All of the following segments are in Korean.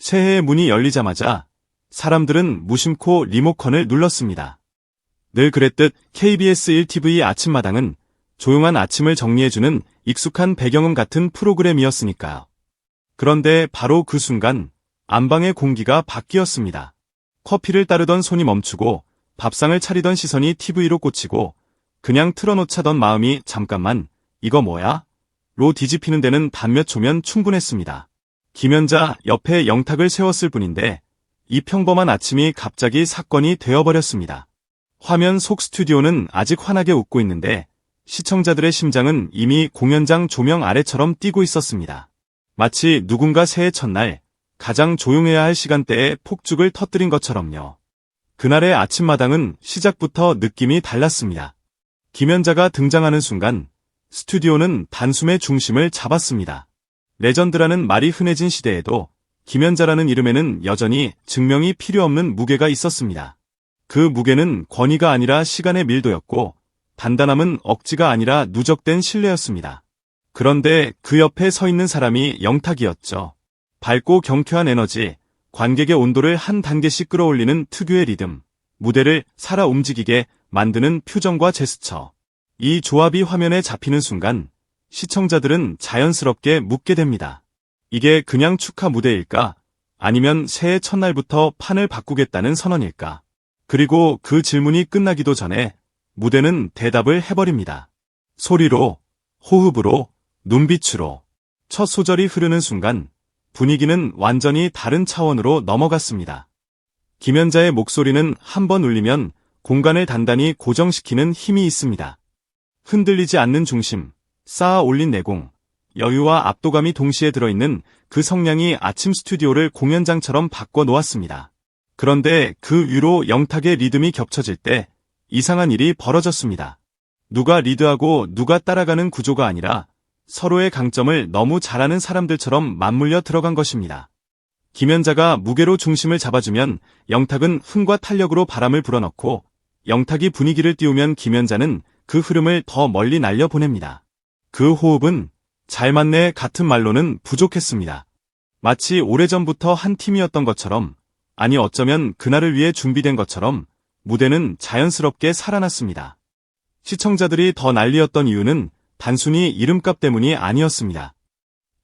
새해의 문이 열리자마자 사람들은 무심코 리모컨을 눌렀습니다. 늘 그랬듯 KBS 1TV 아침마당은 조용한 아침을 정리해주는 익숙한 배경음 같은 프로그램이었으니까요. 그런데 바로 그 순간 안방의 공기가 바뀌었습니다. 커피를 따르던 손이 멈추고 밥상을 차리던 시선이 TV로 꽂히고 그냥 틀어놓자던 마음이 잠깐만 이거 뭐야? 로 뒤집히는 데는 단 몇 초면 충분했습니다. 김연자 옆에 영탁을 세웠을 뿐인데 이 평범한 아침이 갑자기 사건이 되어버렸습니다. 화면 속 스튜디오는 아직 환하게 웃고 있는데 시청자들의 심장은 이미 공연장 조명 아래처럼 뛰고 있었습니다. 마치 누군가 새해 첫날 가장 조용해야 할 시간대에 폭죽을 터뜨린 것처럼요. 그날의 아침마당은 시작부터 느낌이 달랐습니다. 김연자가 등장하는 순간 스튜디오는 단숨에 중심을 잡았습니다. 레전드라는 말이 흔해진 시대에도 김연자라는 이름에는 여전히 증명이 필요 없는 무게가 있었습니다. 그 무게는 권위가 아니라 시간의 밀도였고 단단함은 억지가 아니라 누적된 신뢰였습니다. 그런데 그 옆에 서 있는 사람이 영탁이었죠. 밝고 경쾌한 에너지, 관객의 온도를 한 단계씩 끌어올리는 특유의 리듬, 무대를 살아 움직이게 만드는 표정과 제스처. 이 조합이 화면에 잡히는 순간 시청자들은 자연스럽게 묻게 됩니다. 이게 그냥 축하 무대일까? 아니면 새해 첫날부터 판을 바꾸겠다는 선언일까? 그리고 그 질문이 끝나기도 전에 무대는 대답을 해버립니다. 소리로, 호흡으로, 눈빛으로. 첫 소절이 흐르는 순간 분위기는 완전히 다른 차원으로 넘어갔습니다. 김연자의 목소리는 한 번 울리면 공간을 단단히 고정시키는 힘이 있습니다. 흔들리지 않는 중심, 쌓아 올린 내공, 여유와 압도감이 동시에 들어있는 그 성량이 아침 스튜디오를 공연장처럼 바꿔 놓았습니다. 그런데 그 위로 영탁의 리듬이 겹쳐질 때 이상한 일이 벌어졌습니다. 누가 리드하고 누가 따라가는 구조가 아니라 서로의 강점을 너무 잘하는 사람들처럼 맞물려 들어간 것입니다. 김연자가 무게로 중심을 잡아주면 영탁은 흥과 탄력으로 바람을 불어넣고 영탁이 분위기를 띄우면 김연자는 그 흐름을 더 멀리 날려보냅니다. 그 호흡은 잘 맞네 같은 말로는 부족했습니다. 마치 오래전부터 한 팀이었던 것처럼, 아니 어쩌면 그날을 위해 준비된 것처럼 무대는 자연스럽게 살아났습니다. 시청자들이 더 난리였던 이유는 단순히 이름값 때문이 아니었습니다.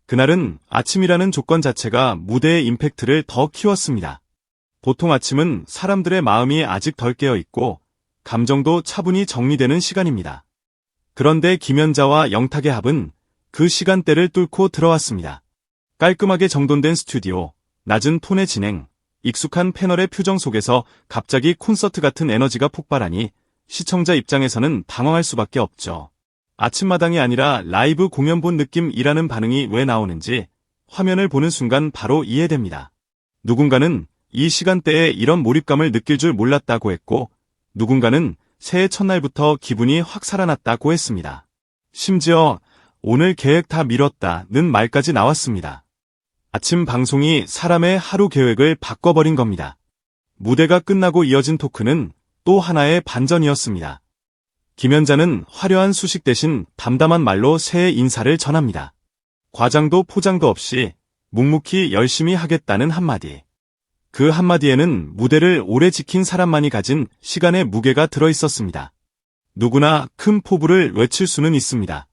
그날은 아침이라는 조건 자체가 무대의 임팩트를 더 키웠습니다. 보통 아침은 사람들의 마음이 아직 덜 깨어있고 감정도 차분히 정리되는 시간입니다. 그런데 김연자와 영탁의 합은 그 시간대를 뚫고 들어왔습니다. 깔끔하게 정돈된 스튜디오, 낮은 톤의 진행, 익숙한 패널의 표정 속에서 갑자기 콘서트 같은 에너지가 폭발하니 시청자 입장에서는 당황할 수밖에 없죠. 아침마당이 아니라 라이브 공연 본 느낌이라는 반응이 왜 나오는지 화면을 보는 순간 바로 이해됩니다. 누군가는 이 시간대에 이런 몰입감을 느낄 줄 몰랐다고 했고, 누군가는 새해 첫날부터 기분이 확 살아났다고 했습니다. 심지어 오늘 계획 다 미뤘다는 말까지 나왔습니다. 아침 방송이 사람의 하루 계획을 바꿔버린 겁니다. 무대가 끝나고 이어진 토크는 또 하나의 반전이었습니다. 김연자는 화려한 수식 대신 담담한 말로 새해 인사를 전합니다. 과장도 포장도 없이 묵묵히 열심히 하겠다는 한마디. 그 한마디에는 무대를 오래 지킨 사람만이 가진 시간의 무게가 들어있었습니다. 누구나 큰 포부를 외칠 수는 있습니다.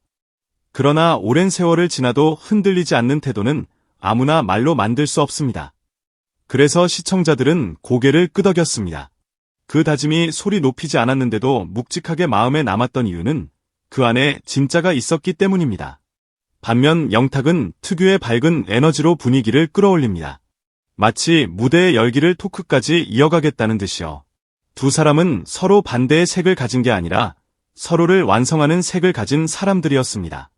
그러나 오랜 세월을 지나도 흔들리지 않는 태도는 아무나 말로 만들 수 없습니다. 그래서 시청자들은 고개를 끄덕였습니다. 그 다짐이 소리 높이지 않았는데도 묵직하게 마음에 남았던 이유는 그 안에 진짜가 있었기 때문입니다. 반면 영탁은 특유의 밝은 에너지로 분위기를 끌어올립니다. 마치 무대의 열기를 토크까지 이어가겠다는 듯이요. 두 사람은 서로 반대의 색을 가진 게 아니라 서로를 완성하는 색을 가진 사람들이었습니다.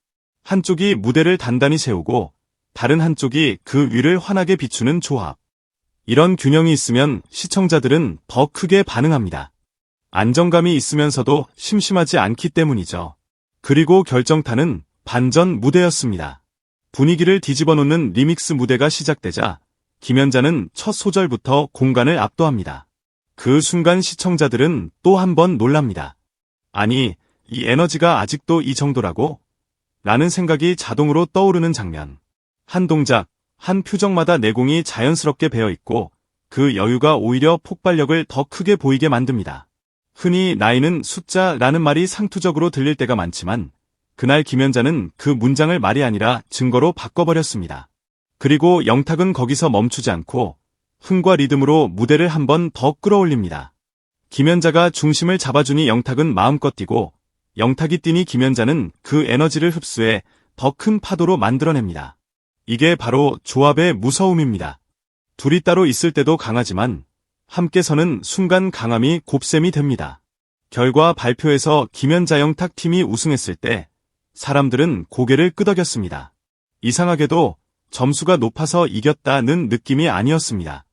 한쪽이 무대를 단단히 세우고 다른 한쪽이 그 위를 환하게 비추는 조합. 이런 균형이 있으면 시청자들은 더 크게 반응합니다. 안정감이 있으면서도 심심하지 않기 때문이죠. 그리고 결정타는 반전 무대였습니다. 분위기를 뒤집어 놓는 리믹스 무대가 시작되자 김연자는 첫 소절부터 공간을 압도합니다. 그 순간 시청자들은 또 한 번 놀랍니다. 아니, 이 에너지가 아직도 이 정도라고? 라는 생각이 자동으로 떠오르는 장면. 한 동작, 한 표정마다 내공이 자연스럽게 배어 있고 그 여유가 오히려 폭발력을 더 크게 보이게 만듭니다. 흔히 나이는 숫자라는 말이 상투적으로 들릴 때가 많지만 그날 김연자는 그 문장을 말이 아니라 증거로 바꿔버렸습니다. 그리고 영탁은 거기서 멈추지 않고 흥과 리듬으로 무대를 한 번 더 끌어올립니다. 김연자가 중심을 잡아주니 영탁은 마음껏 뛰고 영탁이 뛰니 김연자는 그 에너지를 흡수해 더 큰 파도로 만들어냅니다. 이게 바로 조합의 무서움입니다. 둘이 따로 있을 때도 강하지만 함께 서는 순간 강함이 곱셈이 됩니다. 결과 발표에서 김연자 영탁 팀이 우승했을 때 사람들은 고개를 끄덕였습니다. 이상하게도 점수가 높아서 이겼다는 느낌이 아니었습니다.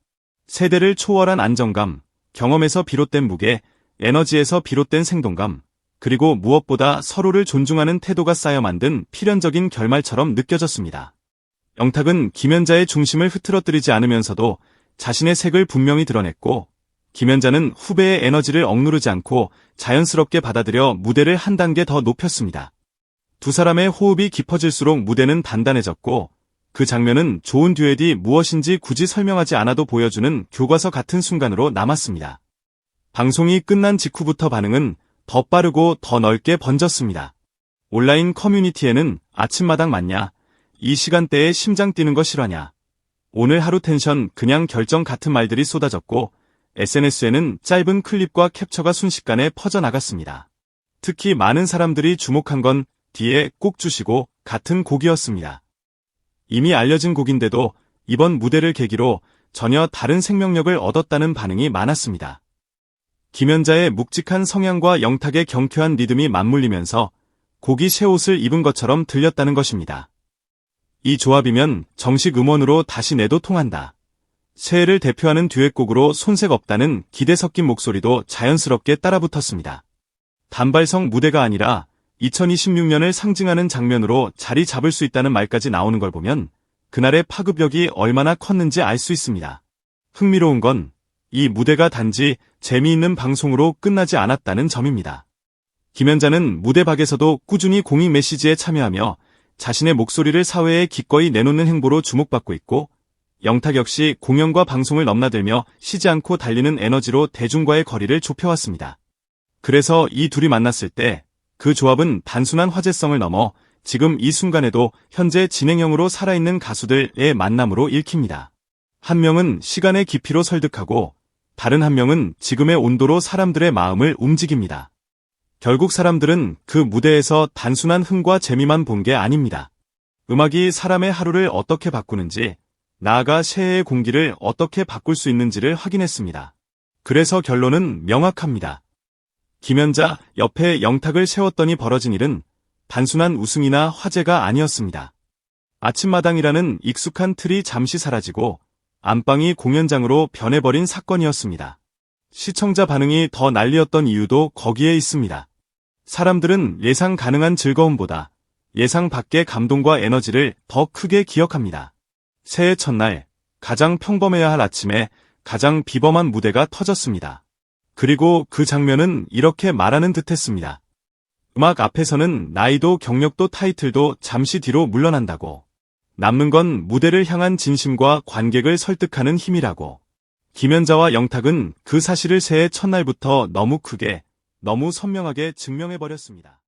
세대를 초월한 안정감, 경험에서 비롯된 무게, 에너지에서 비롯된 생동감, 그리고 무엇보다 서로를 존중하는 태도가 쌓여 만든 필연적인 결말처럼 느껴졌습니다. 영탁은 김연자의 중심을 흐트러뜨리지 않으면서도 자신의 색을 분명히 드러냈고, 김연자는 후배의 에너지를 억누르지 않고 자연스럽게 받아들여 무대를 한 단계 더 높였습니다. 두 사람의 호흡이 깊어질수록 무대는 단단해졌고 그 장면은 좋은 듀엣이 무엇인지 굳이 설명하지 않아도 보여주는 교과서 같은 순간으로 남았습니다. 방송이 끝난 직후부터 반응은 더 빠르고 더 넓게 번졌습니다. 온라인 커뮤니티에는 아침마당 맞냐? 이 시간대에 심장 뛰는 거 실화냐? 오늘 하루 텐션 그냥 결정 같은 말들이 쏟아졌고 SNS에는 짧은 클립과 캡처가 순식간에 퍼져나갔습니다. 특히 많은 사람들이 주목한 건 뒤에 꼭 주시고 같은 곡이었습니다. 이미 알려진 곡인데도 이번 무대를 계기로 전혀 다른 생명력을 얻었다는 반응이 많았습니다. 김연자의 묵직한 성향과 영탁의 경쾌한 리듬이 맞물리면서 곡이 새 옷을 입은 것처럼 들렸다는 것입니다. 이 조합이면 정식 음원으로 다시 내도 통한다. 새해를 대표하는 듀엣곡으로 손색 없다는 기대 섞인 목소리도 자연스럽게 따라붙었습니다. 단발성 무대가 아니라 2026년을 상징하는 장면으로 자리 잡을 수 있다는 말까지 나오는 걸 보면 그날의 파급력이 얼마나 컸는지 알 수 있습니다. 흥미로운 건 이 무대가 단지 재미있는 방송으로 끝나지 않았다는 점입니다. 김연자는 무대 밖에서도 꾸준히 공익 메시지에 참여하며 자신의 목소리를 사회에 기꺼이 내놓는 행보로 주목받고 있고 영탁 역시 공연과 방송을 넘나들며 쉬지 않고 달리는 에너지로 대중과의 거리를 좁혀왔습니다. 그래서 이 둘이 만났을 때 그 조합은 단순한 화제성을 넘어 지금 이 순간에도 현재 진행형으로 살아있는 가수들의 만남으로 읽힙니다. 한 명은 시간의 깊이로 설득하고 다른 한 명은 지금의 온도로 사람들의 마음을 움직입니다. 결국 사람들은 그 무대에서 단순한 흥과 재미만 본 게 아닙니다. 음악이 사람의 하루를 어떻게 바꾸는지, 나아가 새해의 공기를 어떻게 바꿀 수 있는지를 확인했습니다. 그래서 결론은 명확합니다. 김연자 옆에 영탁을 세웠더니 벌어진 일은 단순한 우승이나 화제가 아니었습니다. 아침마당이라는 익숙한 틀이 잠시 사라지고 안방이 공연장으로 변해버린 사건이었습니다. 시청자 반응이 더 난리였던 이유도 거기에 있습니다. 사람들은 예상 가능한 즐거움보다 예상 밖의 감동과 에너지를 더 크게 기억합니다. 새해 첫날 가장 평범해야 할 아침에 가장 비범한 무대가 터졌습니다. 그리고 그 장면은 이렇게 말하는 듯했습니다. 음악 앞에서는 나이도 경력도 타이틀도 잠시 뒤로 물러난다고. 남는 건 무대를 향한 진심과 관객을 설득하는 힘이라고. 김연자와 영탁은 그 사실을 새해 첫날부터 너무 크게, 너무 선명하게 증명해버렸습니다.